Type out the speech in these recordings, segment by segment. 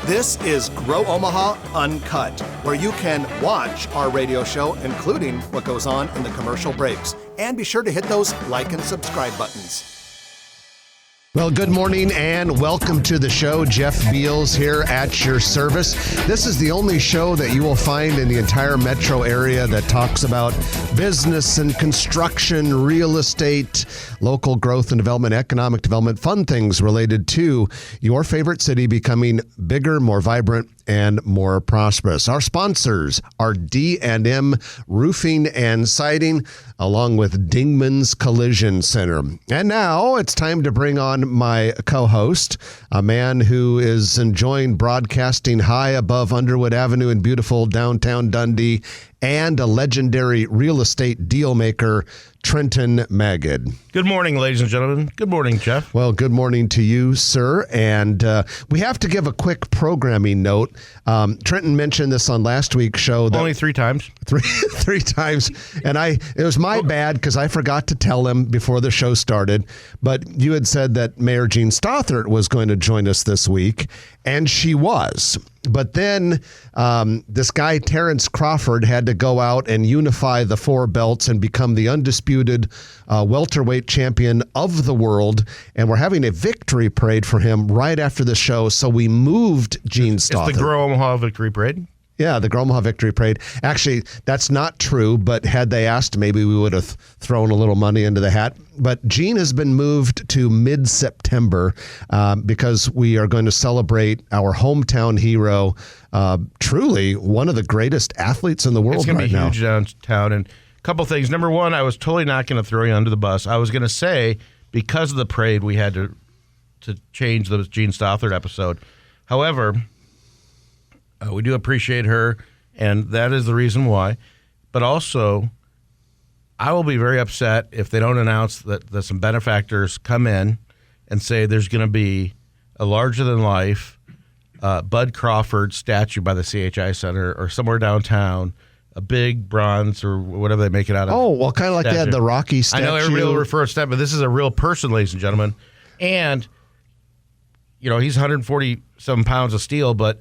This is Grow Omaha Uncut, where you can watch our radio show, including what goes on in the commercial breaks. And be sure to hit those like and subscribe buttons. Well, good morning and welcome to the show. Jeff Beals here at your service. This is the only show that you will find in the entire metro area that talks about business and construction, real estate, local growth and development, economic development, fun things related to your favorite city becoming bigger, more vibrant, and more prosperous. Our sponsors are D&M Roofing and Siding, along with Dingman's Collision Center. And now it's time to bring on my co-host, a man who is enjoying broadcasting high above Underwood Avenue in beautiful downtown Dundee, and a legendary real estate deal maker, Trenton Magid. Good morning, ladies and gentlemen. Good morning, Jeff. Well, good morning to you, sir. And we have to give a quick programming note. Trenton mentioned this on last week's show. Only 3 times. Three times. And it was my bad because I forgot to tell him before the show started. But you had said that Mayor Jean Stothert was going to join us this week, and she was. But then this guy, Terrence Crawford, had to go out and unify the 4 belts and become the undisputed welterweight champion of the world. And we're having a victory parade for him right after the show. So we moved Jean Stothert. It's the Grow Omaha Victory Parade? Yeah, the Grow Omaha Victory Parade. Actually, that's not true, but had they asked, maybe we would have thrown a little money into the hat. But Jean has been moved to mid-September because we are going to celebrate our hometown hero, truly one of the greatest athletes in the world right now. It's going to be huge downtown. And a couple things. Number one, I was totally not going to throw you under the bus. I was going to say, because of the parade, we had to change the Jean Stothert episode. However, we do appreciate her, and that is the reason why. But also, I will be very upset if they don't announce that some benefactors come in and say there's going to be a larger-than-life Bud Crawford statue by the CHI Center or somewhere downtown, a big bronze or whatever they make it out of. Oh, well, kind of like they had the Rocky statue. I know everybody will refer to that, but this is a real person, ladies and gentlemen. And, you know, he's 147 pounds of steel, but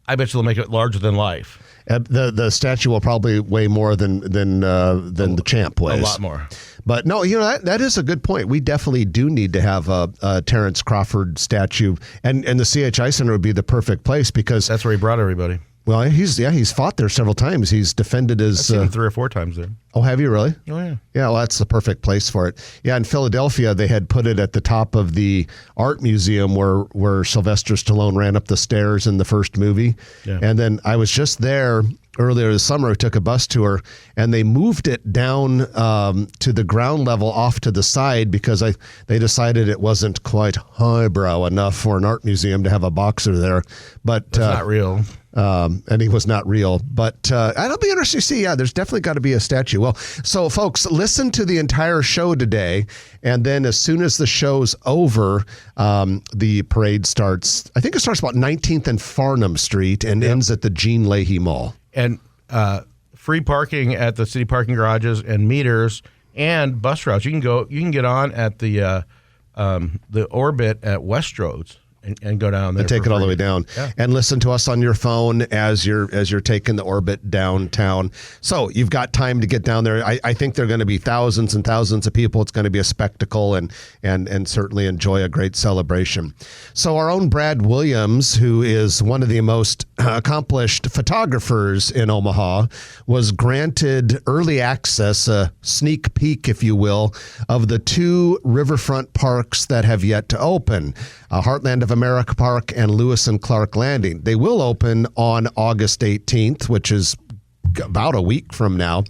I bet you they'll make it larger than life. The statue will probably weigh more than the champ weighs. A lot more. But no, you know, that is a good point. We definitely do need to have a Terrence Crawford statue, and the CHI Center would be the perfect place because that's where he brought everybody. Well, he's fought there several times. He's defended his. I've seen him 3 or 4 times there. Oh, have you really? Oh, yeah. Yeah, well, that's the perfect place for it. Yeah, in Philadelphia, they had put it at the top of the art museum where Sylvester Stallone ran up the stairs in the first movie. Yeah. And then I was just there earlier this summer. I took a bus tour, and they moved it down to the ground level off to the side because they decided it wasn't quite highbrow enough for an art museum to have a boxer there. But it's not real. And he was not real. But it'll be interesting to see. Yeah, there's definitely got to be a statue. Well, so folks, listen to the entire show today. And then as soon as the show's over, the parade starts. I think it starts about 19th and Farnham Street and ends at the Jean Leahy Mall. And free parking at the city parking garages and meters and bus routes. You can get on at the Orbit at Westroads. And go down there and take it all the way down, and listen to us on your phone as you're taking the Orbit downtown. So you've got time to get down there. I think there are going to be thousands and thousands of people. It's going to be a spectacle and certainly enjoy a great celebration. So our own Brad Williams, who is one of the most accomplished photographers in Omaha, was granted early access, a sneak peek, if you will, of the 2 riverfront parks that have yet to open. Heartland of America Park and Lewis and Clark Landing. They will open on August 18th, which is about a week from now.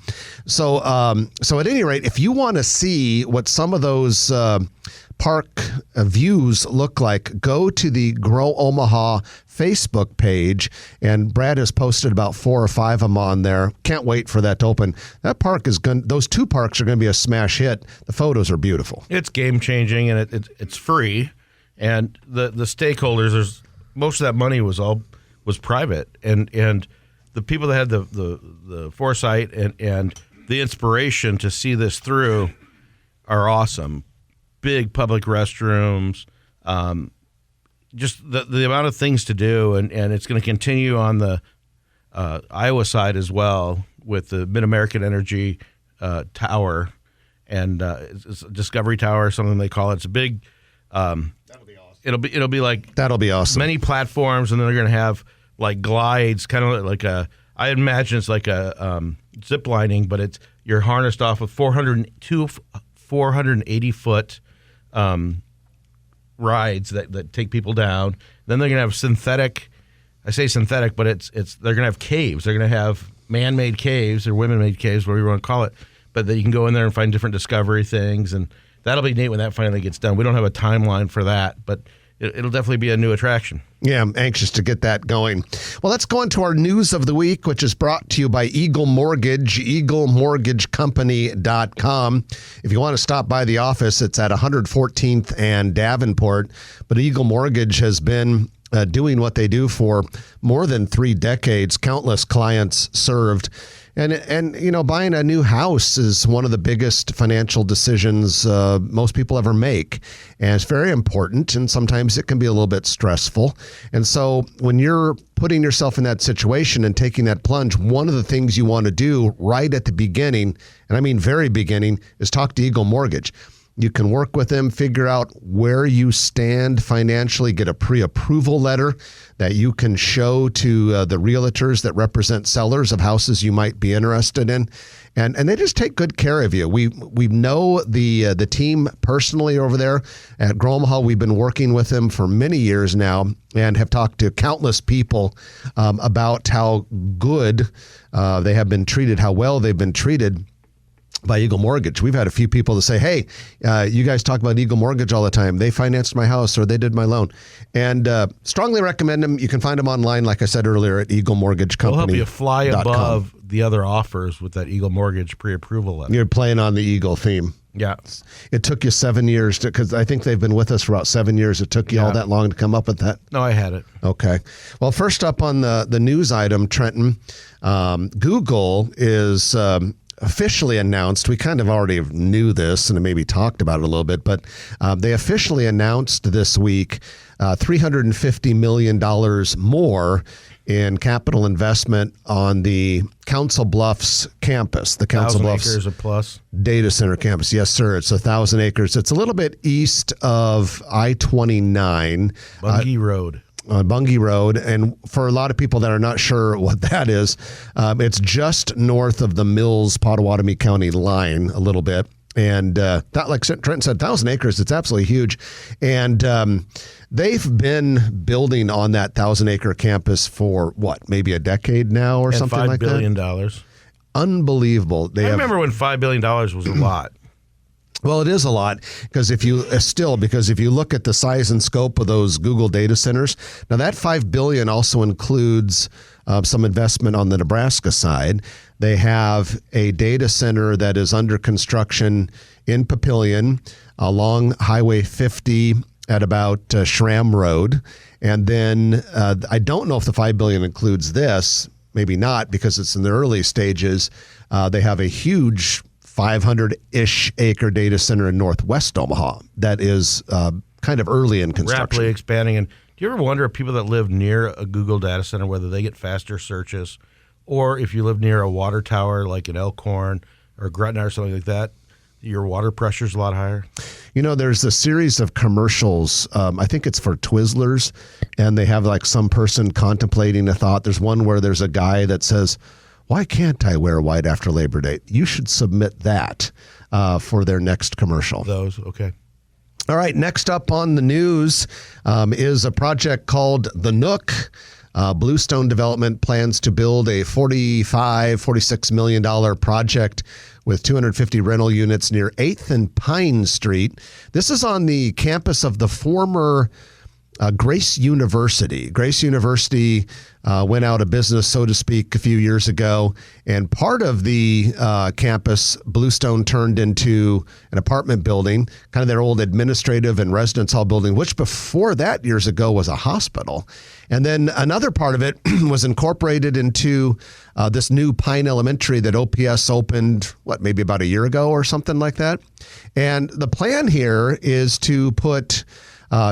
So at any rate, if you want to see what some of those park views look like, go to the Grow Omaha Facebook page, and Brad has posted about 4 or 5 of them on there. Can't wait for that to open. That park is those 2 parks are going to be a smash hit. The photos are beautiful. It's game changing, and it's free. And the stakeholders, most of that money was private, and the people that had the foresight and the inspiration to see this through are awesome. Big public restrooms, just the amount of things to do, and it's going to continue on the Iowa side as well with the Mid-American Energy Tower, and it's a Discovery Tower, something they call it. It's a big. That'll be awesome. It'll be like that'll be awesome. Many platforms, and then they're going to have like glides, kind of like a. I imagine it's like a zip lining, but you're harnessed off of 480 foot rides that take people down. Then they're going to have synthetic. I say synthetic, but they're going to have caves. They're going to have man-made caves or women-made caves, whatever you want to call it. But that you can go in there and find different discovery things, and that'll be neat when that finally gets done. We don't have a timeline for that, but it'll definitely be a new attraction. Yeah, I'm anxious to get that going. Well, let's go into our news of the week, which is brought to you by Eagle Mortgage, eaglemortgagecompany.com. If you want to stop by the office, it's at 114th and Davenport. But Eagle Mortgage has been doing what they do for more than 3 decades, countless clients served. And you know, buying a new house is one of the biggest financial decisions most people ever make. And it's very important, and sometimes it can be a little bit stressful. And so when you're putting yourself in that situation and taking that plunge, one of the things you want to do right at the beginning, and I mean very beginning, is talk to Eagle Mortgage. You can work with them, figure out where you stand financially, get a pre-approval letter that you can show to the realtors that represent sellers of houses you might be interested in. And they just take good care of you. We know the team personally over there at Gromaha. We've been working with them for many years now and have talked to countless people about how good they have been treated, how well they've been treated by Eagle Mortgage. We've had a few people to say, hey, you guys talk about Eagle Mortgage all the time. They financed my house or they did my loan. And strongly recommend them. You can find them online, like I said earlier, at Eagle Mortgage Company. We'll help you fly above the other offers with that Eagle Mortgage pre-approval letter. You're playing on the Eagle theme. Yeah. It took you 7 years because I think they've been with us for about 7 years. It took you all that long to come up with that? No, I had it. Okay. Well, first up on the news item, Trenton, Google is officially announced, we kind of already knew this and maybe talked about it a little bit, but they officially announced this week $350 million more in capital investment on the Council Bluffs campus, the Council Bluffs 1,000 acres or plus data center campus. Yes, sir. It's 1,000 acres. It's a little bit east of I-29. Bungie Road. On Bungie Road, and for a lot of people that are not sure what that is, it's just north of the Mills-Pottawatomie County line a little bit. And that, like Trenton said, 1,000 acres, it's absolutely huge. And they've been building on that 1,000-acre campus for, what, maybe a decade now or something like that? $5 billion. Unbelievable. I remember when $5 billion was a lot. Well, it is a lot because if you look at the size and scope of those Google data centers, now that $5 billion also includes some investment on the Nebraska side. They have a data center that is under construction in Papillion along Highway 50 at about Schramm Road. And then I don't know if the $5 billion includes this, maybe not because it's in the early stages. They have a huge 500-ish acre data center in northwest Omaha that is kind of early in construction. Rapidly expanding. And do you ever wonder if people that live near a Google data center, whether they get faster searches, or if you live near a water tower like an Elkhorn or Gretna or something like that, your water pressure is a lot higher? You know, there's a series of commercials. I think it's for Twizzlers, and they have like some person contemplating a thought. There's one where there's a guy that says, why can't I wear white after Labor Day? You should submit that for their next commercial. Those, okay. All right, next up on the news is a project called The Nook. Bluestone Development plans to build a $46 million project with 250 rental units near 8th and Pine Street. This is on the campus of the former Grace University. Grace University went out of business, so to speak, a few years ago. And part of the campus, Bluestone turned into an apartment building, kind of their old administrative and residence hall building, which before that years ago was a hospital. And then another part of it was incorporated into this new Pine Elementary that OPS opened, maybe about a year ago or something like that. And the plan here is to put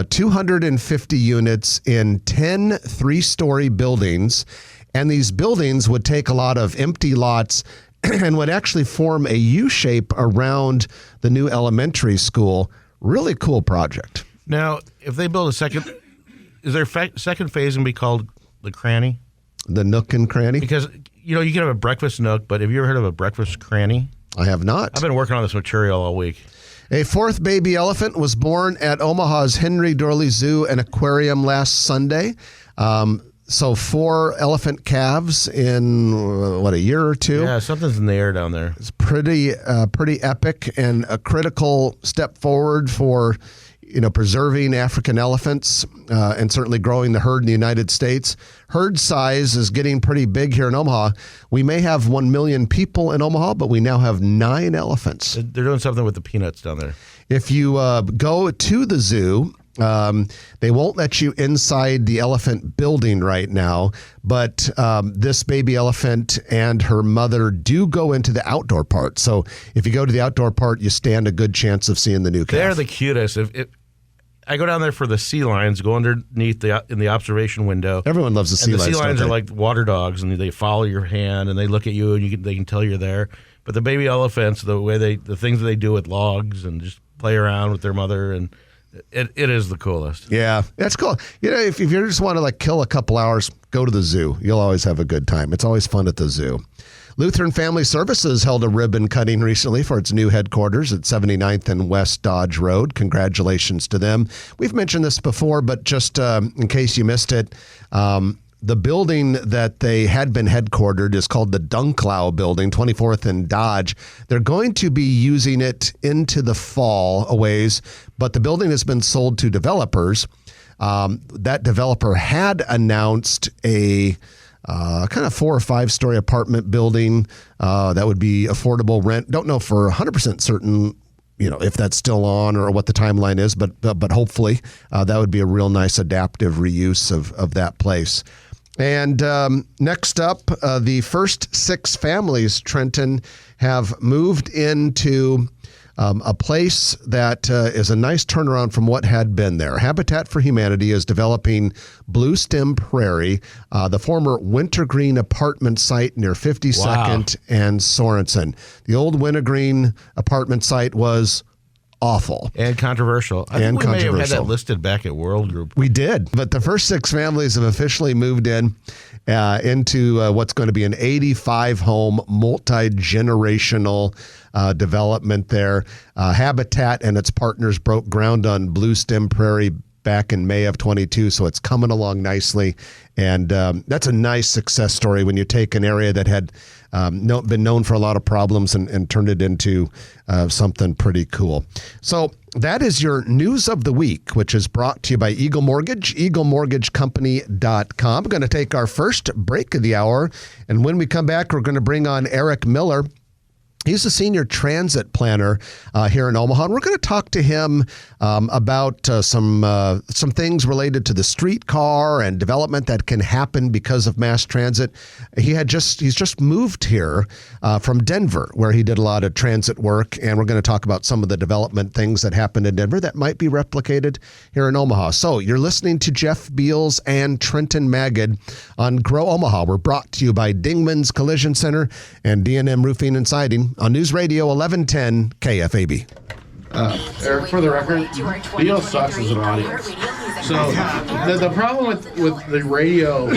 250 units in 10 three-story buildings. And these buildings would take a lot of empty lots and would actually form a U-shape around the new elementary school. Really cool project. Now, if they build a second, is their second phase going to be called the Cranny? The Nook and Cranny? Because, you can have a breakfast nook, but have you ever heard of a breakfast cranny? I have not. I've been working on this material all week. A fourth baby elephant was born at Omaha's Henry Dorley Zoo and Aquarium last Sunday. So 4 elephant calves in, a year or two? Yeah, something's in the air down there. It's pretty epic and a critical step forward for, preserving African elephants and certainly growing the herd in the United States. Herd size is getting pretty big here in Omaha. We may have 1 million people in Omaha, but we now have 9 elephants. They're doing something with the peanuts down there. If you go to the zoo, they won't let you inside the elephant building right now, but this baby elephant and her mother do go into the outdoor part. So if you go to the outdoor part, you stand a good chance of seeing the new calf. They're the cutest. I go down there for the sea lions, go underneath in the observation window. Everyone loves the sea lions. The sea lions are like water dogs, and they follow your hand, and they look at you, and they can tell you're there. But the baby elephants, the things that they do with logs and just play around with their mother, and it is the coolest. Yeah, that's cool. If you just want to kill a couple hours, go to the zoo. You'll always have a good time. It's always fun at the zoo. Lutheran Family Services held a ribbon cutting recently for its new headquarters at 79th and West Dodge Road. Congratulations to them. We've mentioned this before, but just in case you missed it, the building that they had been headquartered is called the Dunklau Building, 24th and Dodge. They're going to be using it into the fall a ways, but the building has been sold to developers. That developer had announced a kind of 4 or 5 story apartment building that would be affordable rent. Don't know for 100% certain, if that's still on or what the timeline is, but hopefully that would be a real nice adaptive reuse of that place. And next up, the first 6 families, Trenton, have moved into a place that is a nice turnaround from what had been there. Habitat for Humanity is developing Blue Stem Prairie, the former Wintergreen apartment site near 52nd and Sorensen. The old Wintergreen apartment site was awful. And controversial. I think we may have had that listed back at World Group. We did, but the first 6 families have officially moved into what's going to be an 85-home, multi-generational development there. Habitat and its partners broke ground on Blue Stem Prairie back in May of 22, so it's coming along nicely. And that's a nice success story when you take an area that had been known for a lot of problems and turned it into something pretty cool. So that is your news of the week, which is brought to you by Eagle Mortgage, eaglemortgagecompany.com. We're going to take our first break of the hour, and when we come back, we're going to bring on Eric Miller. He's a senior transit planner here in Omaha, and we're going to talk to him about some things related to the streetcar and development that can happen because of mass transit. He's just moved here from Denver, where he did a lot of transit work, and we're going to talk about some of the development things that happened in Denver that might be replicated here in Omaha. So you're listening to Jeff Beals and Trenton Magid on Grow Omaha. We're brought to you by Dingman's Collision Center and D&M Roofing and Siding on News Radio 1110 KFAB. Eric, for the record, Beal sucks as an audience. So the problem with the radio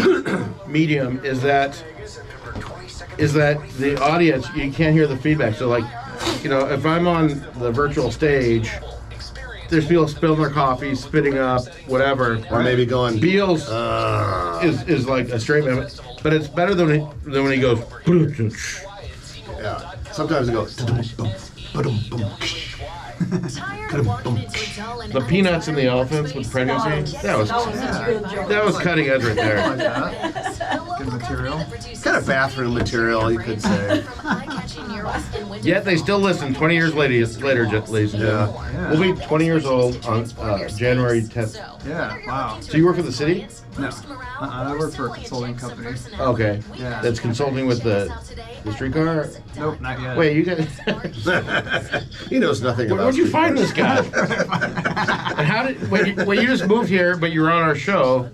medium is that the audience, you can't hear the feedback. So if I'm on the virtual stage, there's people spilling their coffee, spitting up, whatever. Or maybe going. Beals is like a straight man, but it's better than when he goes. Yeah. Sometimes it goes. The peanuts and the elephants with pregnancy, that was cutting edge right there. Good material. Kind of bathroom material, you could say. Yet they still listen 20 years later, ladies and gentlemen. Yeah. We'll be 20 years old on January 10th. Yeah, wow. So you work for the city? No. I work for a consulting company. Okay. Yeah. That's consulting with the streetcar? Nope, not yet. Wait, you guys... He knows nothing about Where'd you find this streetcars. guy? And how did... When you just moved here, but you were on our show,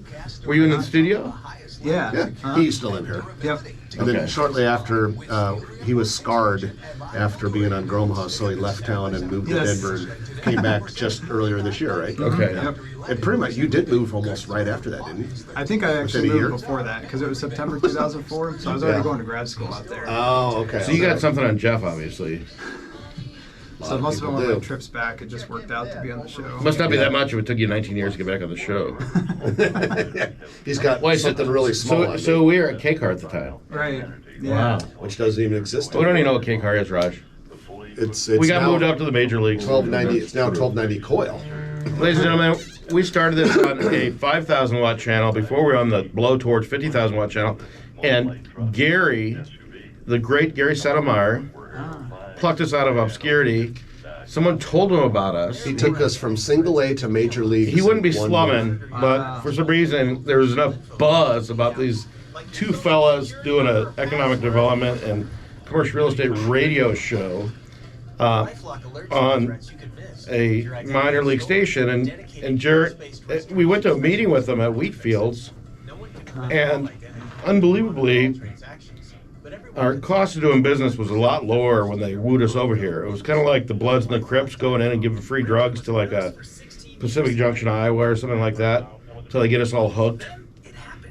were you in the studio? Yeah. Yeah, he's still in here. Yep. And then Okay. shortly after, he was scarred after being on Gromaha, so he left town and moved to Yes. Denver and came back just earlier this year, right? Okay. Yep. And pretty much, you did move almost right after that, didn't you? I think I actually Within a year? moved before that because it was September 2004, so I was already Yeah. going to grad school out there. Oh, okay. So you got something on Jeff, obviously. So it must have been one of do. my trips back. It just worked out to be on the show. Must not be that much if it took you 19 years to get back on the show. He's got Wait, something really small on So we were at K-Car at the time. Right. Yeah. which doesn't even exist. We don't even know what K-Car is, Raj. It's We got now moved up to the major leagues. 1290. It's now 1290 coil. Ladies and gentlemen, we started this on a 5,000 watt channel before we were on the blowtorch 50,000 watt channel. And Gary, the great Gary Settlemyer, plucked us out of obscurity. Someone told him about us. He took us from single A to major leagues. He wouldn't be in 1 slumming, month. but for some reason there was enough buzz about these two fellas doing an economic development and commercial real estate radio show on a minor league station, and Jared, we went to a meeting with them at Wheatfields, and unbelievably, our cost of doing business was a lot lower when they wooed us over here. It was kind of like the Bloods and the Crips going in and giving free drugs to like a Pacific Junction, Iowa, or something like that, till they get us all hooked.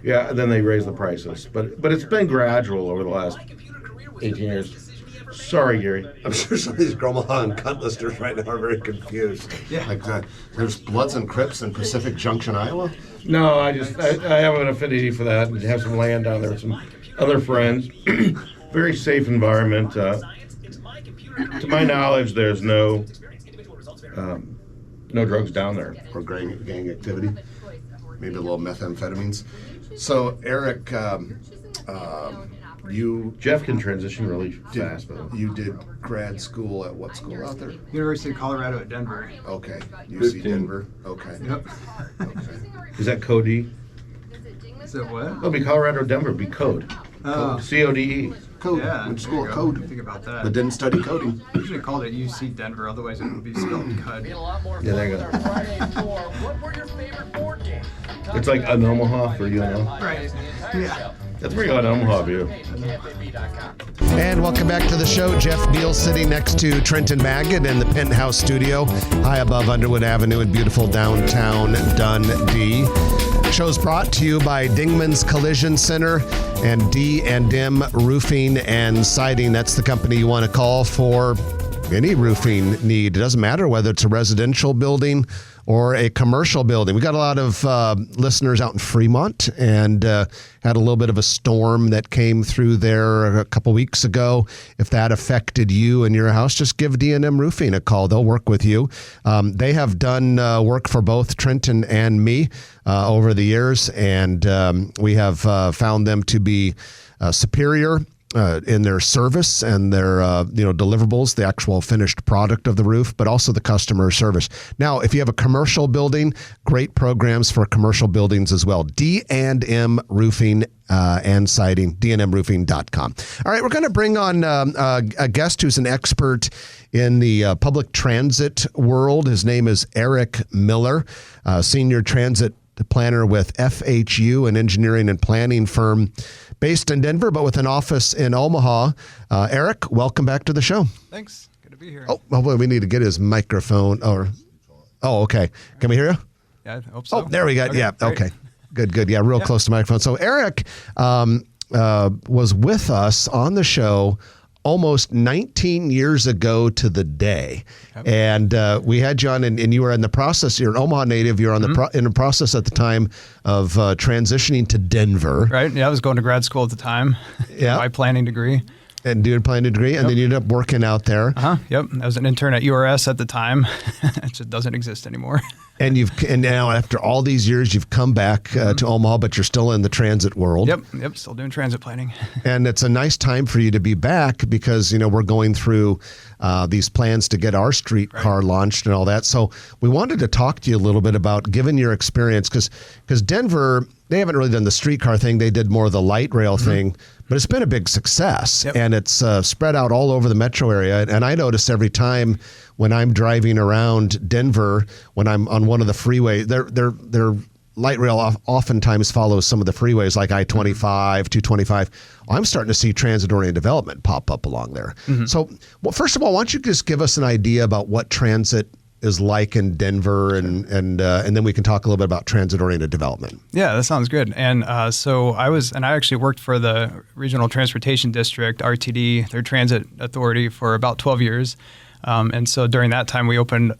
Yeah, and then they raise the prices. But it's been gradual over the last 18 years. Sorry, Gary. I'm sure some of these Gromaha and Cut listeners right now are very confused. Yeah. Like, there's Bloods and Crips in Pacific Junction, Iowa? No, I have an affinity for that and have some land down there with some other friends. Very safe environment. To my knowledge, there's no drugs down there. Or gang activity? Maybe a little methamphetamines. So, Eric, Jeff can transition really fast, but you did grad school at what school out there? University of Colorado at Denver. Okay. UC 15. Denver. Okay. Yep. Okay. is that Cody? Is it what? It'll be Colorado, Denver, be Code. Oh, CODE. Code. yeah. Went to school there of you go. code, Think about that. but didn't study coding. I usually called it UC Denver, otherwise it would be spelled CUD. Yeah, there you go. It's like an Omaha for you, know. Right. Yeah. That's where you got an Omaha view. And welcome back to the show. Jeff Beal sitting next to Trenton Maggot in the Penthouse Studio, high above Underwood Avenue in beautiful downtown Dundee. Show's brought to you by Dingman's Collision Center and D&M Roofing and Siding. That's the company you want to call for any roofing need. It doesn't matter whether it's a residential building or a commercial building. We got a lot of listeners out in Fremont and had a little bit of a storm that came through there a couple weeks ago. If that affected you and your house, just give D&M Roofing a call. They'll work with you. They have done work for both Trenton and me over the years, and we have found them to be superior in their service and their deliverables, the actual finished product of the roof, but also the customer service. Now, if you have a commercial building, great programs for commercial buildings as well. D&M Roofing and Siding, dnmroofing.com. All right, we're going to bring on a guest who's an expert in the public transit world. His name is Eric Miller, senior transit planner with FHU, an engineering and planning firm based in Denver, but with an office in Omaha. Eric, welcome back to the show. Thanks. Good to be here. Oh, well, we need to get his microphone. Okay. Can we hear you? Yeah, I hope so. Oh, there we go. Okay, Yeah, great. okay. Good. Yeah, real close to the microphone. So Eric was with us on the show almost 19 years ago to the day. Yep. And we had you on, and you were in the process, you're an Omaha native, you're on in the process at the time of transitioning to Denver. Right, yeah, I was going to grad school at the time. Yeah. My planning degree. And doing a planning degree, and then you ended up working out there. Yep, I was an intern at URS at the time. It just doesn't exist anymore. And now after all these years, you've come back to Omaha, but you're still in the transit world. Yep. Still doing transit planning. And it's a nice time for you to be back because, we're going through these plans to get our streetcar launched and all that. So we wanted to talk to you a little bit about, given your experience, because Denver, they haven't really done the streetcar thing. They did more of the light rail thing, but it's been a big success. Yep. And it's spread out all over the metro area. And I notice every time when I'm driving around Denver, when I'm on one of the freeways, their light rail oftentimes follows some of the freeways like I-25, 225. I'm starting to see transit-oriented development pop up along there. So, well, first of all, why don't you just give us an idea about what transit is like in Denver, and then we can talk a little bit about transit-oriented development. Yeah, that sounds good. And so I actually worked for the Regional Transportation District, RTD, their transit authority, for about 12 years. And so during that time, we opened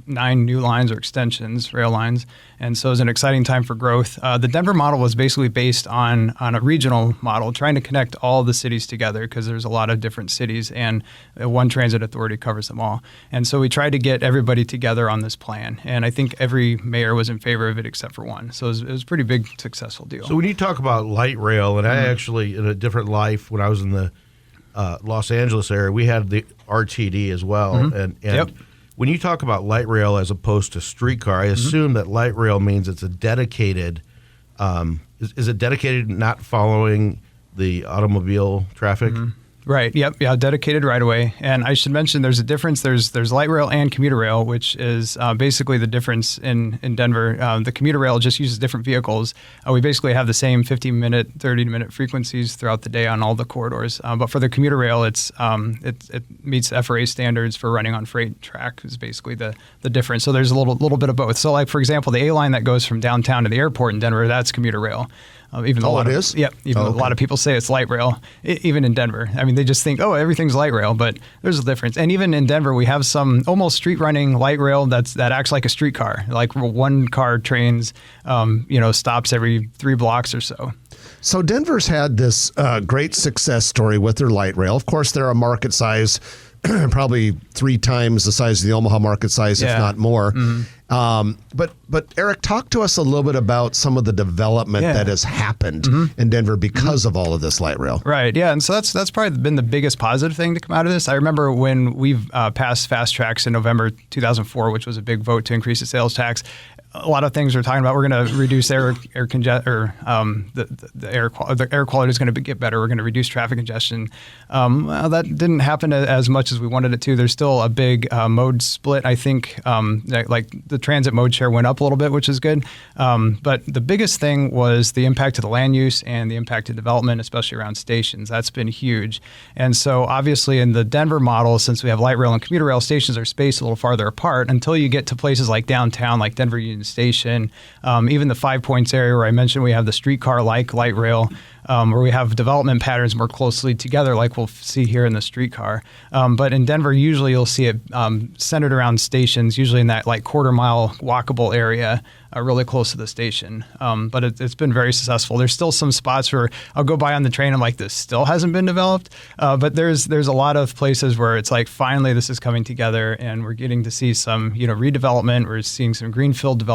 9 new lines or extensions, rail lines. And so it was an exciting time for growth. The Denver model was basically based on a regional model, trying to connect all the cities together because there's a lot of different cities and one transit authority covers them all. And so we tried to get everybody together on this plan. And I think every mayor was in favor of it except for one. So it was a pretty big, successful deal. So when you talk about light rail, and I actually, in a different life, when I was in the Los Angeles area, we had the RTD as well. And Yep. when you talk about light rail as opposed to streetcar, I assume that light rail means it's a dedicated, is it dedicated, not following the automobile traffic? Right. Yep. Yeah. Dedicated right away. And I should mention there's a difference. There's light rail and commuter rail, which is basically the difference in Denver. The commuter rail just uses different vehicles. We basically have the same 15-minute, 30-minute frequencies throughout the day on all the corridors. But for the commuter rail, it meets FRA standards for running on freight track is basically the difference. So there's a little bit of both. So like, for example, the A line that goes from downtown to the airport in Denver, that's commuter rail. Even though it is? Yep. A lot of people say it's light rail, even in Denver. I mean, they just think, oh, everything's light rail, but there's a difference. And even in Denver, we have some almost street running light rail that acts like a streetcar, like one car trains, stops every 3 blocks or so. So Denver's had this great success story with their light rail. Of course, they're a market size, probably 3 times the size of the Omaha market size, if not more. But Eric, talk to us a little bit about some of the development that has happened in Denver because of all of this light rail. Right. Yeah. And so that's probably been the biggest positive thing to come out of this. I remember when we've passed fast tracks in November 2004, which was a big vote to increase the sales tax. A lot of things we're talking about. We're going to reduce the air quality is going to get better. We're going to reduce traffic congestion. Well, that didn't happen as much as we wanted it to. There's still a big mode split. I think like the transit mode share went up a little bit, which is good. But the biggest thing was the impact to the land use and the impact to development, especially around stations. That's been huge. And so obviously in the Denver model, since we have light rail and commuter rail, stations are spaced a little farther apart until you get to places like downtown, like Denver Union Station, even the 5 Points area where I mentioned we have the streetcar like light rail, where we have development patterns more closely together like we'll see here in the streetcar. But in Denver, usually you'll see it centered around stations, usually in that like quarter-mile walkable area, really close to the station. But it's been very successful. There's still some spots where I'll go by on the train, I'm like, this still hasn't been developed. But there's a lot of places where it's like, finally, this is coming together and we're getting to see some, redevelopment. We're seeing some greenfield development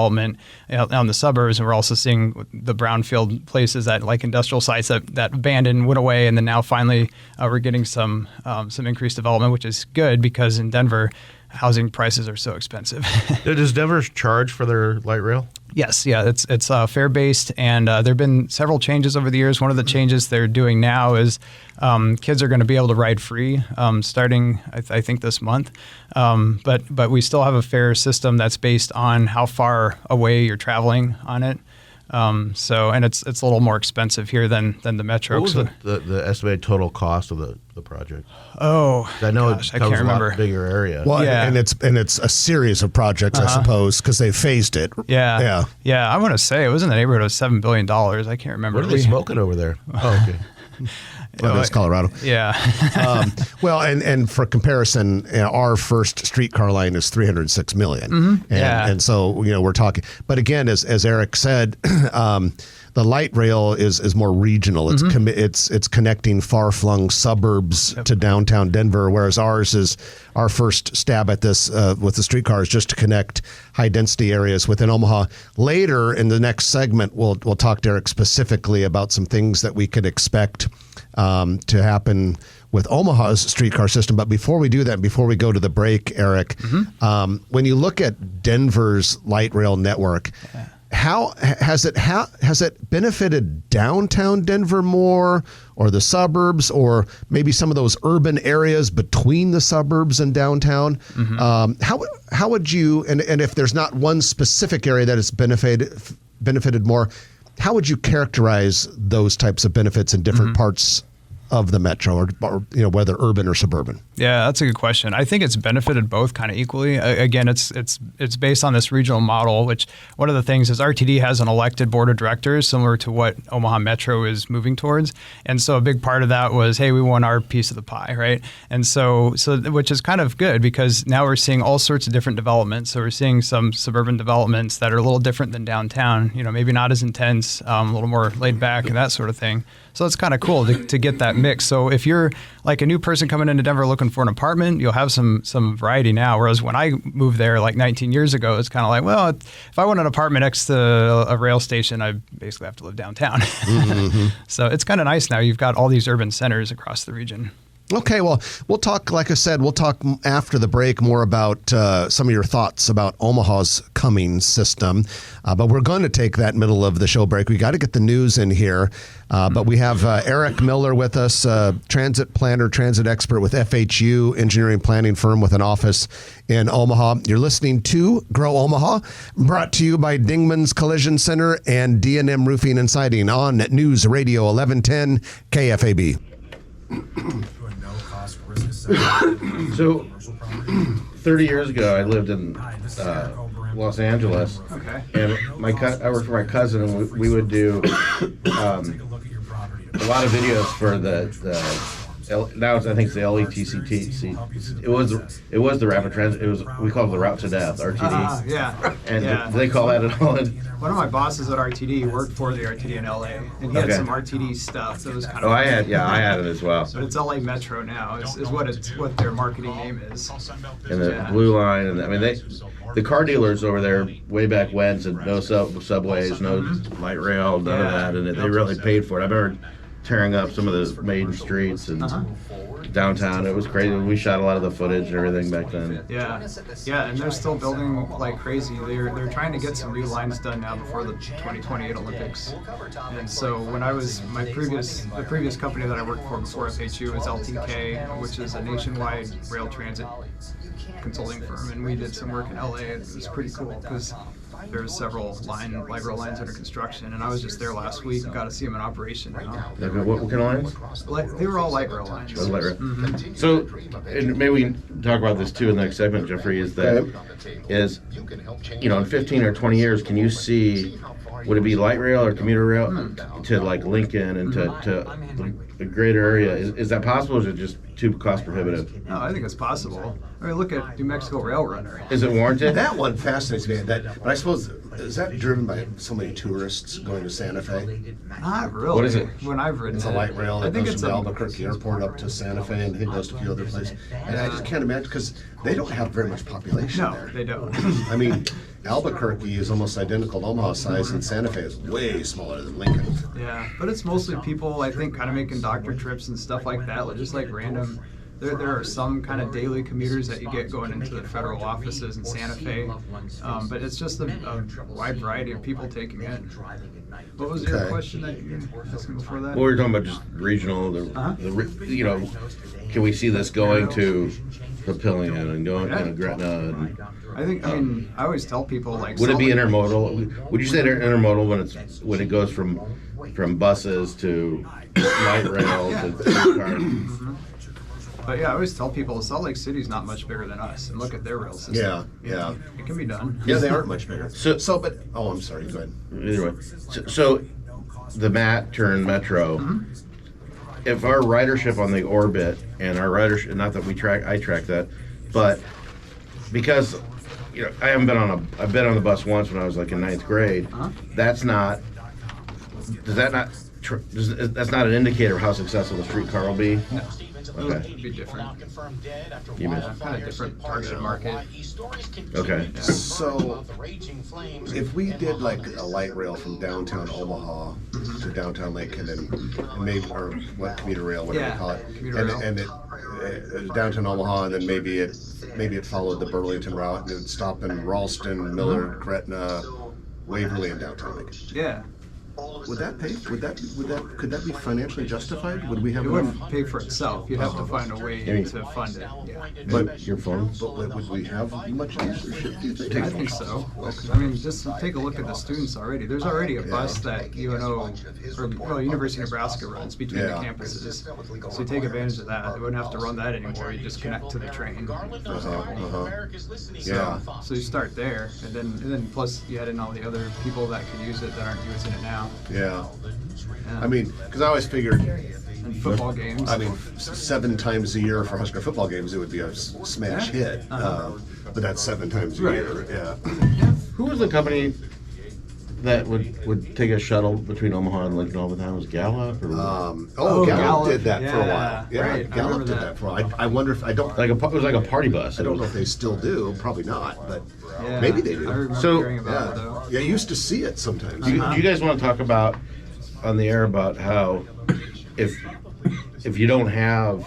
out in the suburbs. And we're also seeing the brownfield places that like industrial sites that abandoned, went away. And then now finally we're getting some increased development, which is good because in Denver, housing prices are so expensive. Does Denver charge for their light rail? Yes, yeah, it's fare based, and there have been several changes over the years. One of the changes they're doing now is kids are going to be able to ride free starting, I think, this month. But we still have a fare system that's based on how far away you're traveling on it. And it's a little more expensive here than the metro. What was the estimated total cost of the project? Oh, I know gosh, it covers a lot bigger area. Well, yeah. and it's a series of projects, I suppose, because they phased it. Yeah. I want to say it was in the neighborhood of $7 billion. I can't remember. What are they smoking over there? Oh, okay. Well, that's Colorado. Yeah. Well, and for comparison, our first streetcar line is 306 million. And so, we're talking. But again, as Eric said, the light rail is more regional. It's connecting far-flung suburbs to downtown Denver, whereas our first stab at this with the streetcar is just to connect high-density areas within Omaha. Later in the next segment, we'll talk to Eric specifically about some things that we could expect to happen with Omaha's streetcar system. But before we do that, before we go to the break, Eric, when you look at Denver's light rail network, how has it benefited downtown Denver more, or the suburbs, or maybe some of those urban areas between the suburbs and downtown? How would you, and if there's not one specific area that has benefited more, how would you characterize those types of benefits in different parts of the metro, or whether urban or suburban? Yeah, that's a good question. I think it's benefited both kind of equally. Again, it's based on this regional model, which one of the things is RTD has an elected board of directors similar to what Omaha Metro is moving towards. And so a big part of that was, hey, we want our piece of the pie, right? And so which is kind of good, because now we're seeing all sorts of different developments. So we're seeing some suburban developments that are a little different than downtown, maybe not as intense, a little more laid back and that sort of thing. So it's kind of cool to get that mix. So if you're like a new person coming into Denver looking for an apartment, you'll have some variety now. Whereas when I moved there like 19 years ago, it's kind of like, well, if I want an apartment next to a rail station, I basically have to live downtown. So it's kind of nice now. You've got all these urban centers across the region. Okay, well, we'll talk, like I said, we'll talk after the break more about some of your thoughts about Omaha's coming system. But we're going to take that middle of the show break. We got to get the news in here. But we have Eric Miller with us, transit planner, transit expert with FHU, engineering planning firm with an office in Omaha. You're listening to Grow Omaha, brought to you by Dingman's Collision Center and D&M Roofing and Siding on News Radio 1110 KFAB. So, 30 years ago, I lived in Los Angeles, and I worked for my cousin, and we would do a lot of videos for now I think it's the LETCT. It was the rapid transit. We call it the route to death, RTD. And do they call that at all? One of my bosses at RTD worked for the RTD in LA, and he had some RTD stuff that was kind of. I had it as well. But it's LA Metro now, is what their marketing name is. And the Blue Line, and I mean the car dealers over there way back when said no subways, no light rail, none of that, and they really paid for it. I remember tearing up some of the main streets and downtown. It was crazy. We shot a lot of the footage and everything back then. Yeah, and they're still building like crazy. They're trying to get some new lines done now before the 2028 Olympics. And so when I was the previous company that I worked for before FHU was LTK, which is a nationwide rail transit consulting firm, and we did some work in LA. It was pretty cool because there's several light rail lines under construction, and I was just there last week and got to see them in operation now. Okay, what kind of lines? They were all light rail lines. Light rail. So, and maybe we can talk about this too in the next segment, Jeffrey, is in 15 or 20 years, can you see, would it be light rail or commuter rail to like Lincoln and to a greater area? Is that possible, or is it just too cost prohibitive? No, I think it's possible. I mean, look at New Mexico Rail Runner. Is it warranted? That one fascinates me. But I suppose, is that driven by so many tourists going to Santa Fe? Not really. What is it? When I've ridden It's a light rail that goes from Albuquerque Airport up to Santa Fe, and I think goes to a few other places. And I just can't imagine, because they don't have very much population there. No, they don't. I mean, Albuquerque is almost identical to Omaha size, and Santa Fe is way smaller than Lincoln. Yeah, but it's mostly people, I think, kind of making doctor trips and stuff like that, just like random. There are some kind of daily commuters that you get going into the federal offices in Santa Fe, but it's just a wide variety of people taking it. What was your question that you were asking before that? Well, we were talking about just regional. Can we see this going to Papillion and going to Gretna? I always tell people, like, would it be intermodal? Would you say they're intermodal when it goes from buses to light rail to cars? But yeah, I always tell people Salt Lake City's not much bigger than us, and look at their rail system. Yeah. It can be done. Yeah, they aren't much bigger. I'm sorry, go ahead. Either way. So the MAT turned Metro, if our ridership on the orbit and our ridership, not that I track that, but because I've been on the bus once when I was like in 9th grade. That's not. That's not an indicator of how successful the streetcar will be. No. Okay. It'd be different. You mean Kind of different targeted market. okay? So, if we did like a light rail from downtown Omaha to downtown Lincoln, and maybe, or what, commuter rail, whatever you call it, commuter rail. and it downtown Omaha, and then maybe it followed the Burlington route, and it would stop in Ralston, Millard, Gretna, Waverly, and downtown Lincoln. Yeah. Would that pay? Could that be financially justified? Would we have It enough? wouldn't pay for itself. You'd have to find a way to fund it. Yeah. But Your phone? But would we have much usership, do you think? I think so. I mean, just take a look at the students already. There's already a bus that UNO, or University of Nebraska runs between the campuses. So you take advantage of that. They wouldn't have to run that anymore. You just connect to the train, for example. Yeah. So you start there, and then plus you add in all the other people that can use it that aren't using it now. Yeah. Yeah. I mean, because I always figured, And football games. I mean, 7 times a year for Husker football games, it would be a smash hit. But that's 7 times a year. Yeah. Who was the company that would take a shuttle between Omaha and Lincoln all the time? Was Gallup or Gallup did that for a while. Yeah, right. I Gallup remember did that for a while. I wonder if it was like a party bus. I don't know if they still do. Probably not, but Yeah, maybe they do. I remember So- hearing about it though. Yeah, you used to see it sometimes. Do you guys want to talk about on the air about how if you don't have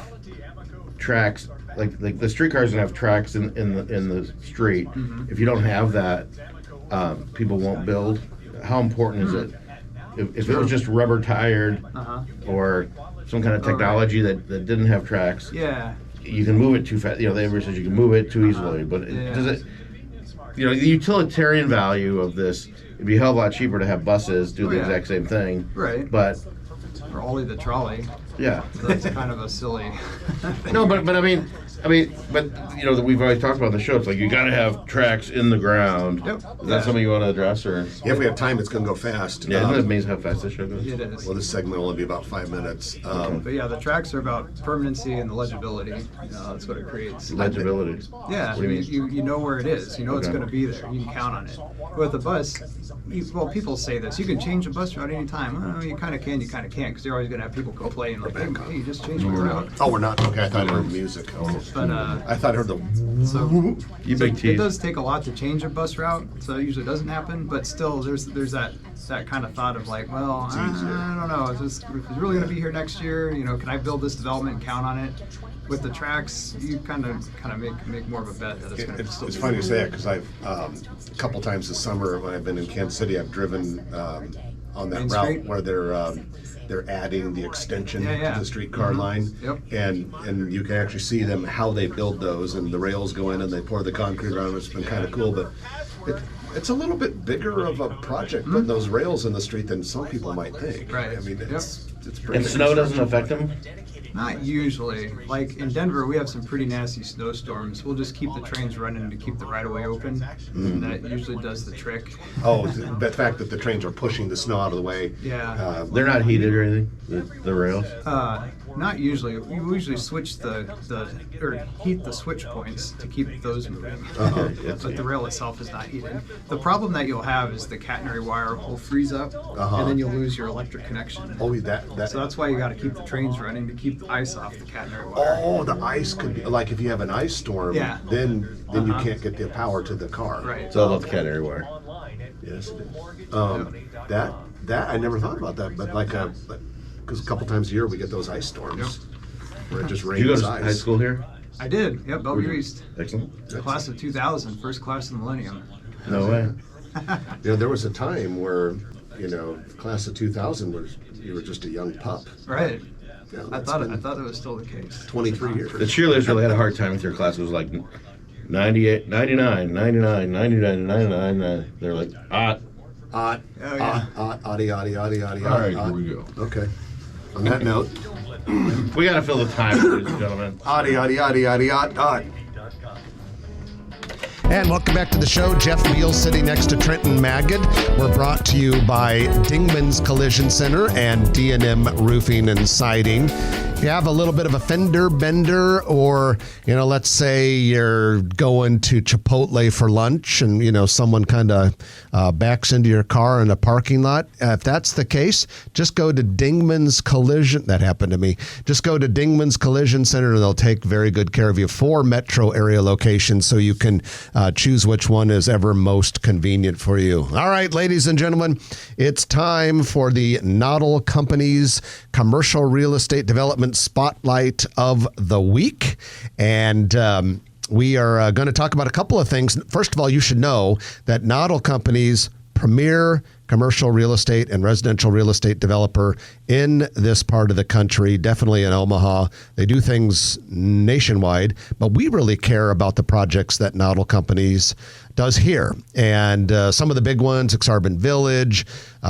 tracks like the streetcars don't have tracks in the street, if you don't have that, people won't build. How important is it? If it was just rubber tired or some kind of technology that didn't have tracks, Yeah. you can move it too fast. Everybody says you can move it too easily, but does it? The utilitarian value of this, it'd be a hell of a lot cheaper to have buses do the exact same thing. Right. But Or only the trolley. yeah. So that's kind of a silly. No, but I mean, that we've always talked about on the show. It's like you got to have tracks in the ground. Yep. Is that something you want to address, or? Yeah, if we have time, it's going to go fast. Yeah, isn't it amazing how fast this show goes? It is. Well, this segment will only be about 5 minutes. But yeah, the tracks are about permanency and the legibility. That's what it creates. Legibility. Yeah, What do you mean? you know where it is. You know it's Okay. going to be there. You can count on it. With a bus, people say this. You can change a bus route anytime. Well, you kind of can, you kind of can't, because you're always going to have people complain like, hey, you just changed my route. Oh, we're not? Okay, I thought I heard music. But I thought I heard the... so You big it teeth. does take a lot to change a bus route, so it usually doesn't happen. But still, there's that kind of thought of like, well, I don't know. If it's really going to be here next year, can I build this development and count on it? With the tracks, you kind of make more of a bet that it's going to still It's be funny you there. say that because I've a couple times this summer when I've been in Kansas City, I've driven on that Main route Street? where they're adding the extension Yeah. to the streetcar line. Yep. And you can actually see them how they build those, and the rails go in and they pour the concrete around. It's been kind of cool, but it's a little bit bigger of a project putting those rails in the street than some people might think. Right. I mean, Yep. it's pretty. And snow doesn't affect them? Not usually. Like in Denver, we have some pretty nasty snowstorms. We'll just keep the trains running to keep the right-of-way open. And that usually does the trick. Oh, the fact that the trains are pushing the snow out of the way. Yeah. They're not heated or anything, the rails? Not usually. We usually switch or heat the switch points to keep those moving. But the rail itself is not heated. The problem that you'll have is the catenary wire will freeze up, and then you'll lose your electric connection. Oh, that. So that's why you got to keep the trains running to keep the ice off the catenary wire. Oh, the ice could be like if you have an ice storm. Yeah. Then you can't get the power to the car. Right. It's all about the catenary wire. Yes, it is. That I never thought about that, but because a couple times a year we get those ice storms where it just Did you go rains to ice. high school here? I did. Yep, Bellevue East. Excellent. Class of 2000, first class of the millennium. No way. There was a time where class of 2000 you were just a young pup. Right. Yeah, I it's thought been it was still the case. 23 The years. cheerleaders really had a hard time with your class. It was like 98, 99, 99, 99, 99. They're like, Odd. Oh, yeah. Oddy. all right, here we go. Okay. On that note, We got to fill the time, ladies and gentlemen. odd. And welcome back to the show. Jeff Beal sitting next to Trenton Magid. We're brought to you by Dingman's Collision Center and D&M Roofing and Siding. If you have a little bit of a fender bender, or, let's say you're going to Chipotle for lunch and, someone kind of backs into your car in a parking lot. If that's the case, just go to Dingman's Collision. That happened to me. Just go to Dingman's Collision Center and they'll take very good care of you. 4 metro area locations, so you can choose which one is ever most convenient for you. All right, ladies and gentlemen, it's time for the Noddle Company's Commercial Real Estate Development Spotlight of the Week. And we are going to talk about a couple of things. First of all, you should know that Noddle Company's premier commercial real estate and residential real estate developer in this part of the country, definitely in Omaha. They do things nationwide, but we really care about the projects that Noddle Companies does here. And some of the big ones: Exarban Village,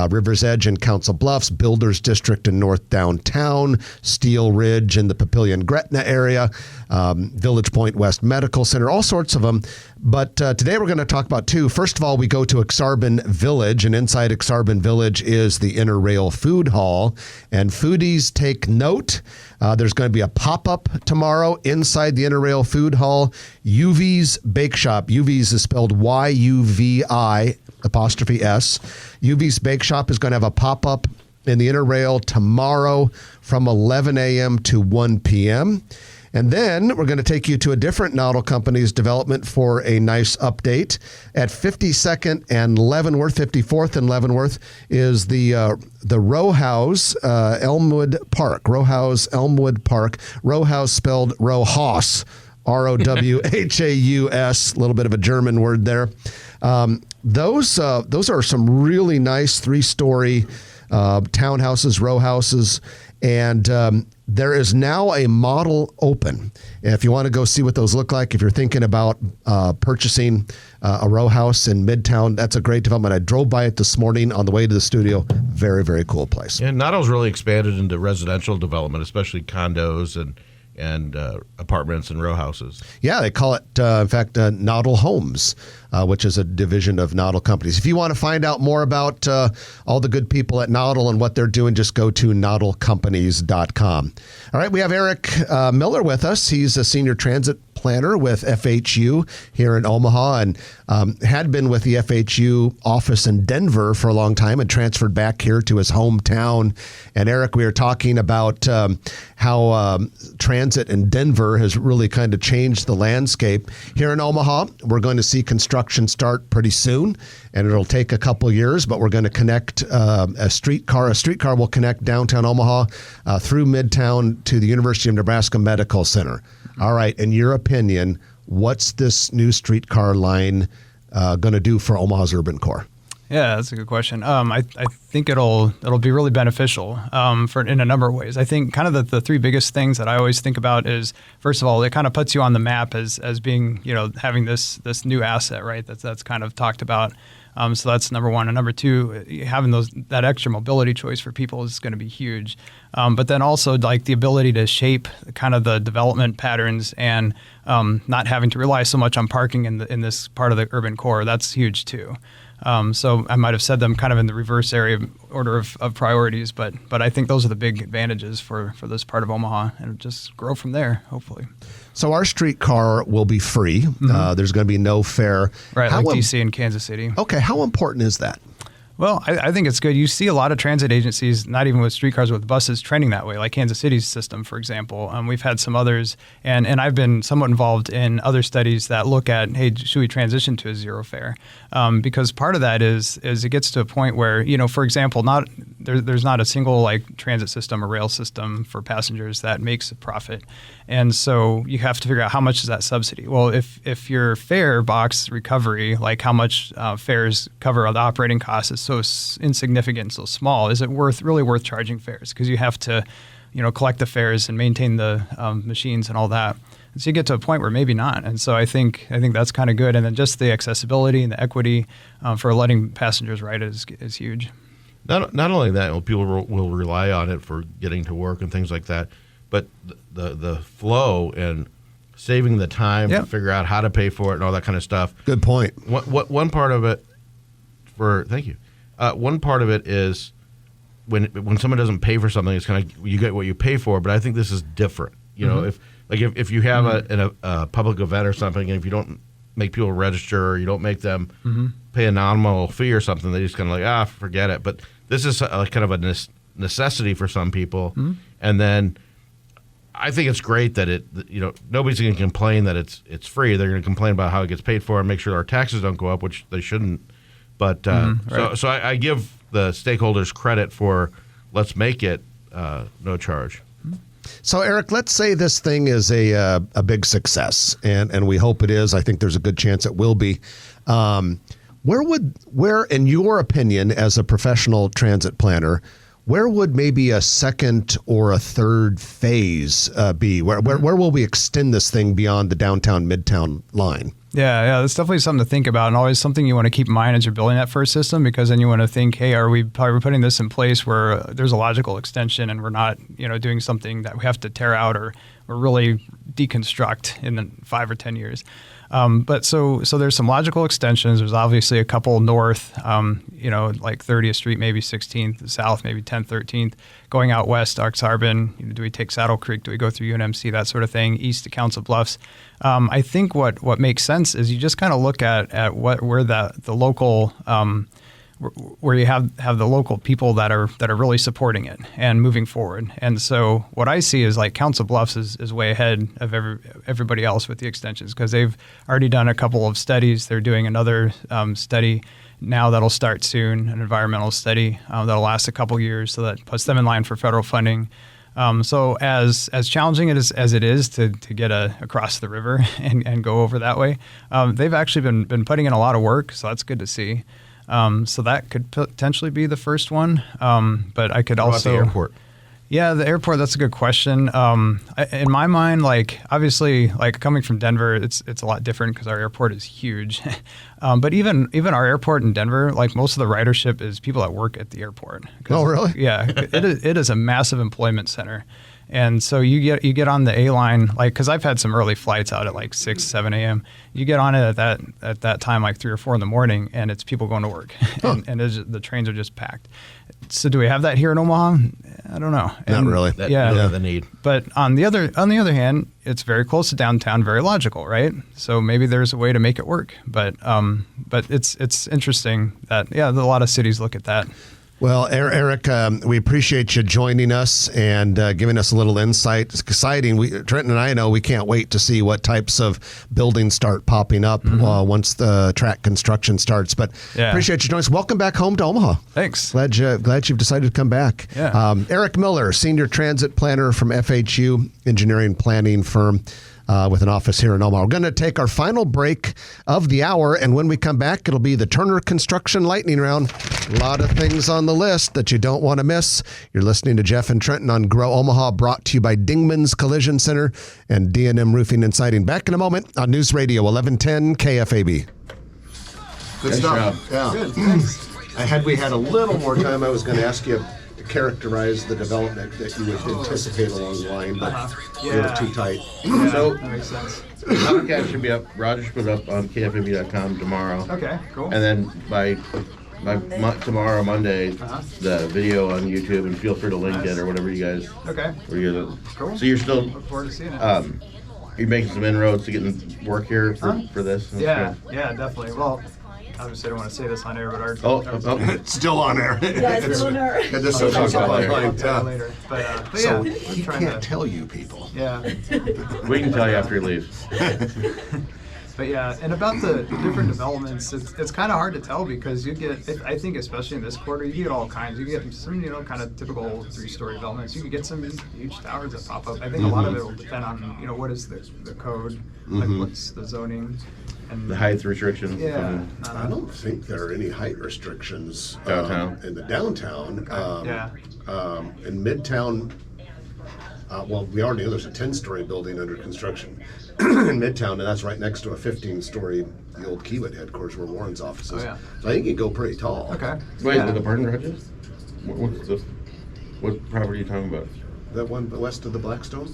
River's Edge and Council Bluffs, Builders District in North Downtown, Steel Ridge in the Papillion-Gretna area, Village Point West Medical Center, all sorts of them. But today we're going to talk about 2. First of all, we go to Exarban Village, and inside Exarban Village is the Inner Rail Food Hall. And foodies, take note. There's going to be a pop-up tomorrow inside the Inner Rail Food Hall. Uvi's Bake Shop. Uvi's is spelled Y-U-V-I''S. Uvi's Bake Shop is going to have a pop-up in the Inner Rail tomorrow from 11 a.m. to 1 p.m. And then we're going to take you to a different Noddle Company's development for a nice update. At 52nd and Leavenworth, 54th and Leavenworth, is the Row House Elmwood Park. Row House Elmwood Park. Row House spelled Rowhaus. Rowhaus, a little bit of a German word there. Those are some really nice 3-story townhouses, row houses, and there is now a model open. If you want to go see what those look like, if you're thinking about purchasing a row house in Midtown, that's a great development. I drove by it this morning on the way to the studio. Very, very cool place. And Noddle's really expanded into residential development, especially condos and apartments and row houses. Yeah, they call it, in fact, Noddle Homes, which is a division of Noddle Companies. If you want to find out more about all the good people at Noddle and what they're doing, just go to noddlecompanies.com. All right, we have Eric Miller with us. He's a senior transit planner with FHU here in Omaha, and had been with the FHU office in Denver for a long time and transferred back here to his hometown. And Eric, we were talking about how transit in Denver has really kind of changed the landscape. Here in Omaha, we're going to see construction start pretty soon, and it'll take a couple years, but we're going to connect a streetcar. A streetcar will connect downtown Omaha through Midtown to the University of Nebraska Medical Center. All right, in your opinion, what's this new streetcar line going to do for Omaha's urban core? Yeah, that's a good question. I think it'll be really beneficial in a number of ways. I think kind of the 3 biggest things that I always think about is, first of all, it kind of puts you on the map as being, having this new asset, right? That's kind of talked about. So that's number 1. And number 2, having that extra mobility choice for people is going to be huge. But then also like the ability to shape kind of the development patterns and not having to rely so much on parking in this part of the urban core, that's huge too. So I might have said them kind of in the reverse order of priorities, but I think those are the big advantages for this part of Omaha, and just grow from there, hopefully. So our streetcar will be free. Mm-hmm. There's going to be no fare. Right, like DC and Kansas City. Okay, how important is that? Well, I think it's good. You see a lot of transit agencies, not even with streetcars, with buses, trending that way, like Kansas City's system, for example. We've had some others, and I've been somewhat involved in other studies that look at, hey, should we transition to a zero fare? Because part of that is it gets to a point where, for example, there's not a single like transit system or rail system for passengers that makes a profit. And so you have to figure out how much is that subsidy. Well, if your fare box recovery, like how much fares cover the operating costs, is so insignificant, so small, is it really worth charging fares? Because you have to, collect the fares and maintain the machines and all that. And so you get to a point where maybe not. And so I think that's kind of good. And then just the accessibility and the equity for letting passengers ride is huge. Not only that, people will rely on it for getting to work and things like that, but the flow and saving the time Yeah. to figure out how to pay for it and all that kind of stuff. Good point. One part of it thank you. One part of it is when someone doesn't pay for something, it's kind of you get what you pay for. But I think this is different. You know, if you have a public event or something, and if you don't make people register, or you don't make them pay a nominal fee or something, they just kind of like forget it. But this is kind of a necessity for some people, and then. I think it's great that nobody's going to complain that it's free. They're going to complain about how it gets paid for and make sure our taxes don't go up, which they shouldn't. But right. so I give the stakeholders credit for let's make it no charge. So, Eric, let's say this thing is a big success, and we hope it is. I think there's a good chance it will be. Where, in your opinion, as a professional transit planner, where would maybe a second or a third phase be? Where will we extend this thing beyond the downtown midtown line? Yeah, that's definitely something to think about, and always something you want to keep in mind as you're building that first system, because then you want to think, hey, are we putting this in place where there's a logical extension, and we're not, doing something that we have to tear out or really deconstruct in 5 or 10 years. But so there's some logical extensions. There's obviously a couple north, like 30th Street, maybe 16th, south, maybe 10th, 13th, going out west, Arcs Harbin. Do we take Saddle Creek? Do we go through UNMC? That sort of thing. East to Council Bluffs. I think what makes sense is you just kind of look at where the local where you have the local people that are really supporting it and moving forward. And so what I see is like Council Bluffs is way ahead of everybody else with the extensions, because they've already done a couple of studies. They're doing another study now that'll start soon, an environmental study that'll last a couple years, so that puts them in line for federal funding. So as challenging as it is to get across the river and go over that way, they've actually been putting in a lot of work, so that's good to see. So that could potentially be the first one. But I could What also about the airport? Yeah, the airport. That's a good question. In my mind, obviously, coming from Denver, it's a lot different because our airport is huge. But even our airport in Denver, most of the ridership is people that work at the airport. Oh, really? Yeah, it is a massive employment center. And so you get on the A line, because I've had some early flights out at 6, 7 a.m. You get on it at that time, 3 or 4 in the morning, and it's people going to work, and the trains are just packed. So do we have that here in Omaha? I don't know. Not really. The need. But on the other hand, it's very close to downtown, very logical, right? So maybe there's a way to make it work. But it's interesting that a lot of cities look at that. Well, Eric, we appreciate you joining us and giving us a little insight. It's exciting. Trenton and I know we can't wait to see what types of buildings start popping up once the track construction starts. But appreciate you joining us. Welcome back home to Omaha. Thanks. Glad you've decided to come back. Yeah. Eric Miller, Senior Transit Planner from FHU, engineering planning firm. With an office here in Omaha. We're going to take our final break of the hour, and when we come back, it'll be the Turner Construction Lightning Round. A lot of things on the list that you don't want to miss. You're listening to Jeff and Trenton on Grow Omaha, brought to you by Dingman's Collision Center and D&M Roofing and Siding. Back in a moment on News Radio 1110 KFAB. Good stuff. Yeah. Good, thanks. Had we had a little more time, I was going to ask you to characterize the development that you would anticipate along the line, but we were too tight. So That makes sense. podcast should be up. Roger should put it up on KFAB.com tomorrow. Okay, cool. And then by tomorrow, Monday, the video on YouTube, and feel free to link it or whatever you guys. Okay. Cool. So you're still Look forward to seeing it. you're making some inroads to getting work here for this. That's Yeah, good. yeah, definitely. Well, obviously I don't want to say this on air, but our It's still on air. Yeah, it's still on air. And this We'll is talk about it I'll tell you later. But So yeah, he we're trying can't to. tell you people. Yeah. We can tell you after he leaves. But yeah, and about the different developments, it's kind of hard to tell because you get, I think especially in this quarter, you get all kinds. You get some, kind of typical 3-story developments. You can get some huge towers that pop up. I think a lot of it will depend on, what is the code, like what's the zoning. And The height restrictions. Yeah. I don't think there are any height restrictions Downtown. in the downtown. Yeah. In Midtown, well, we already know there's a 10-story building under construction in Midtown, and that's right next to a 15-story, the old Kiewit headquarters where Warren's office is. Oh, yeah. So I think you go pretty tall. Okay. Wait, Yeah. with the parking garages? What property are you talking about? That one west of the Blackstone?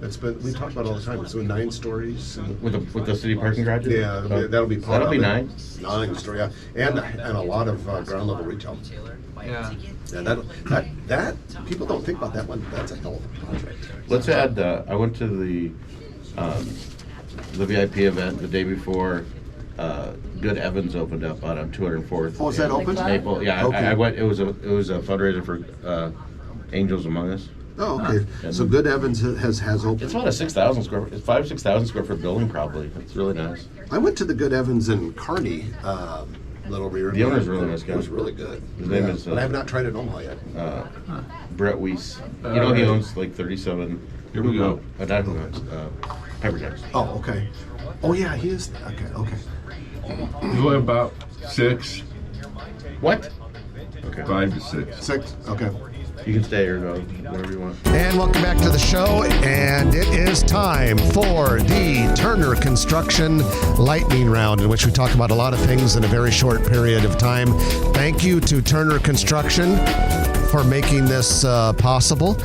It's been, we talk about it all the time. It's been 9 stories. And, With the city parking garages? yeah, that'll be part That'll of be it. 9? 9 story, yeah. And a lot of ground level retail. Yeah. Yeah, that people don't think about that one. That's a hell of a project. Let's add, I went to the VIP event the day before. Good Evans opened up out on 204th. Oh, is that open? Maple, yeah. Okay. I went. It was a fundraiser for Angels Among Us. Oh, okay. So Good Evans has opened. It's about a 6,000 square. It's 6,000 square foot building probably. It's really nice. I went to the Good Evans in Kearney. Little rear. The owner's a really nice guy. It was really good. His name is, but I have not tried it in Omaha yet. Brett Weiss. You know he owns like 37. Here we go. Not who owns, Pepper Jacks. Oh, okay. Oh, yeah, he is. Okay. You'll have about 6, What? Okay. 5 to 6. 6. Okay. You can stay or go, whatever you want. And welcome back to the show. And it is time for the Turner Construction Lightning Round, in which we talk about a lot of things in a very short period of time. Thank you to Turner Construction for making this possible.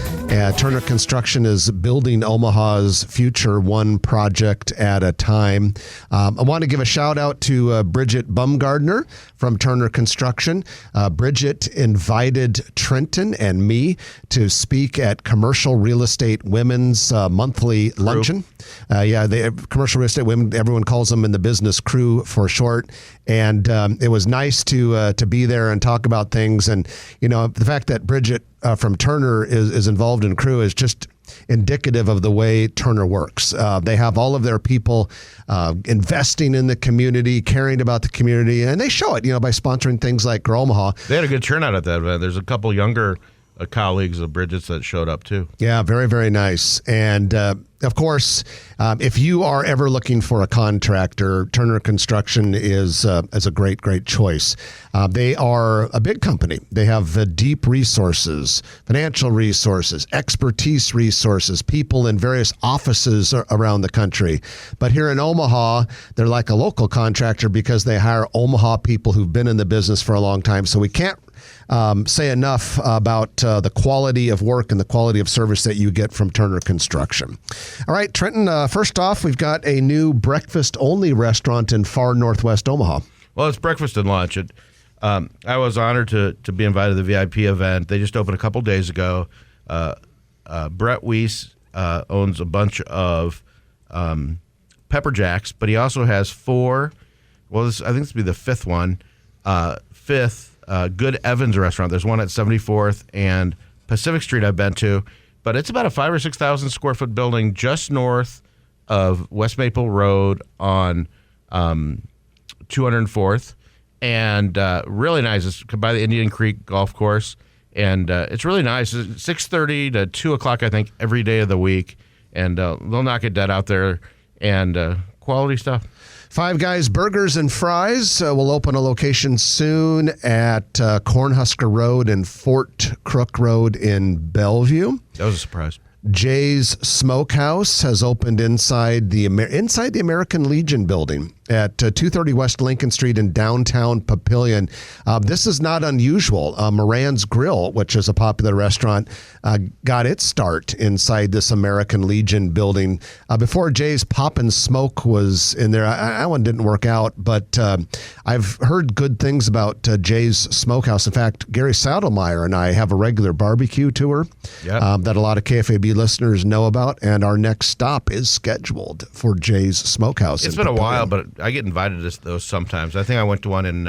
Turner Construction is building Omaha's future one project at a time. I want to give a shout out to Bridget Bumgardner from Turner Construction. Bridget invited Trenton and me to speak at Commercial Real Estate Women's monthly luncheon. They Commercial Real Estate Women, everyone calls them in the business crew for short. And it was nice to be there and talk about things. And, you know, the fact that Bridget from Turner is involved in crew is just indicative of the way Turner works. They have all of their people investing in the community, caring about the community, and they show it, by sponsoring things like Grow Omaha. They had a good turnout at that event. There's a couple younger colleagues of Bridget's that showed up too. Yeah, very, very nice. And of course, if you are ever looking for a contractor, Turner Construction is a great, great choice. They are a big company. They have deep resources, financial resources, expertise resources, people in various offices around the country. But here in Omaha, they're like a local contractor because they hire Omaha people who've been in the business for a long time. So we can't say enough about the quality of work and the quality of service that you get from Turner Construction. All right, Trenton, first off, we've got a new breakfast-only restaurant in far northwest Omaha. Well, it's breakfast and lunch. I was honored to be invited to the VIP event. They just opened a couple days ago. Brett Weiss owns a bunch of Pepper Jacks, but he also has 4. Well, I think this will be the 5th one. Good Evans restaurant. There's one at 74th and Pacific Street I've been to, but it's about a 5,000 or 6,000 square foot building just north of West Maple Road on 204th, and really nice. It's by the Indian Creek Golf Course, and it's really nice. It's 6:30 to 2 o'clock, I think, every day of the week, and they'll knock it dead out there, and quality stuff. Five Guys Burgers and Fries will open a location soon at Cornhusker Road and Fort Crook Road in Bellevue. That was a surprise. Jay's Smokehouse has opened inside the American Legion building at 230 West Lincoln Street in downtown Papillion. This is not unusual. Moran's Grill, which is a popular restaurant, got its start inside this American Legion building. Before Jay's Pop and Smoke was in there, that one didn't work out, but I've heard good things about Jay's Smokehouse. In fact, Gary Saddlemeyer and I have a regular barbecue tour that a lot of KFAB listeners know about, and our next stop is scheduled for Jay's Smokehouse. It's been a while, but I get invited to those sometimes. I think I went to one in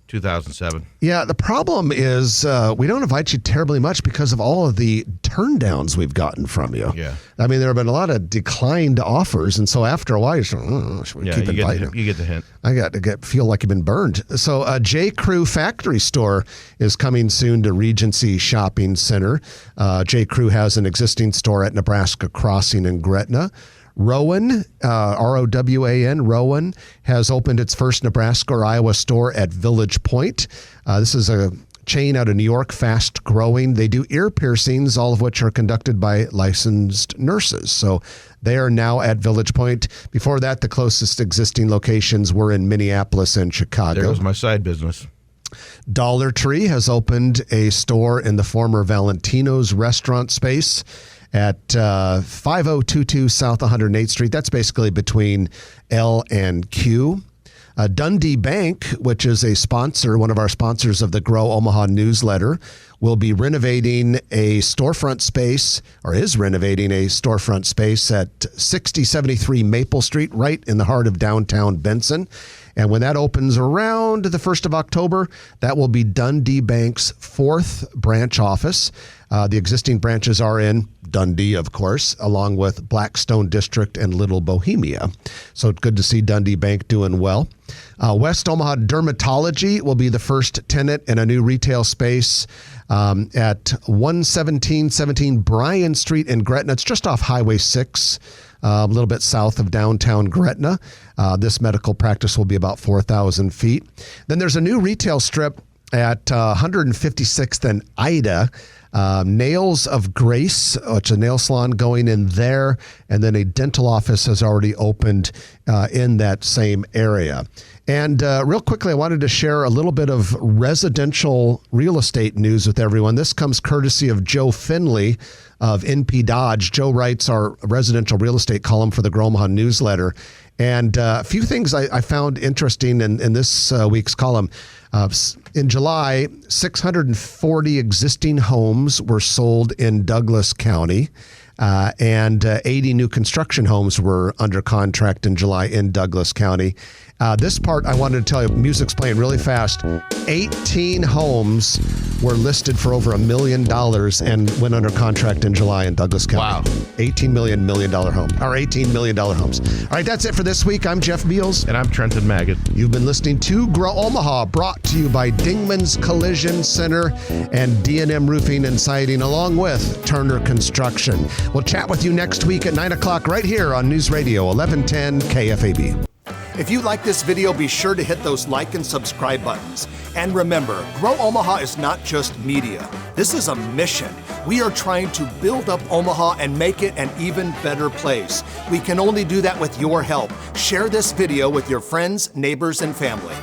2007. Yeah, the problem is we don't invite you terribly much because of all of the turndowns we've gotten from you. Yeah. I mean, there have been a lot of declined offers, and so after a while, you're like, should we keep inviting them? You get the hint. I got to feel like you've been burned. So J. Crew Factory Store is coming soon to Regency Shopping Center. J. Crew has an existing store at Nebraska Crossing in Gretna. Rowan, R-O-W-A-N, Rowan, has opened its first Nebraska or Iowa store at Village Point. This is a chain out of New York, fast growing. They do ear piercings, all of which are conducted by licensed nurses. So they are now at Village Point. Before that, the closest existing locations were in Minneapolis and Chicago. There was my side business. Dollar Tree has opened a store in the former Valentino's restaurant space at 5022 South 108th Street. That's basically between L and Q. Dundee Bank, which is a sponsor, one of our sponsors of the Grow Omaha newsletter, will be renovating a storefront space, or is renovating a storefront space at 6073 Maple Street, right in the heart of downtown Benson. And when that opens around the 1st of October, that will be Dundee Bank's 4th branch office. The existing branches are in Dundee, of course, along with Blackstone District and Little Bohemia. So it's good to see Dundee Bank doing well. West Omaha Dermatology will be the first tenant in a new retail space at 11717 Bryan Street in Gretna. It's just off Highway 6. A little bit south of downtown Gretna. This medical practice will be about 4,000 feet. Then there's a new retail strip at 156th and Ida. Nails of Grace, which is a nail salon going in there, and then a dental office has already opened in that same area. And real quickly, I wanted to share a little bit of residential real estate news with everyone. This comes courtesy of Joe Finley of NP Dodge. Joe writes our residential real estate column for the Grow Omaha newsletter. And a few things I found interesting in this week's column. In July, 640 existing homes were sold in Douglas County, and 80 new construction homes were under contract in July in Douglas County. This part I wanted to tell you, music's playing really fast. 18 homes were listed for over $1 million and went under contract in July in Douglas County. Wow. $18 million homes. All right, that's it for this week. I'm Jeff Beals. And I'm Trenton Maggot. You've been listening to Grow Omaha, brought to you by Dingman's Collision Center and D&M Roofing and Siding, along with Turner Construction. We'll chat with you next week at 9 o'clock right here on News Radio 1110 KFAB. If you like this video, be sure to hit those like and subscribe buttons. And remember, Grow Omaha is not just media. This is a mission. We are trying to build up Omaha and make it an even better place. We can only do that with your help. Share this video with your friends, neighbors, and family.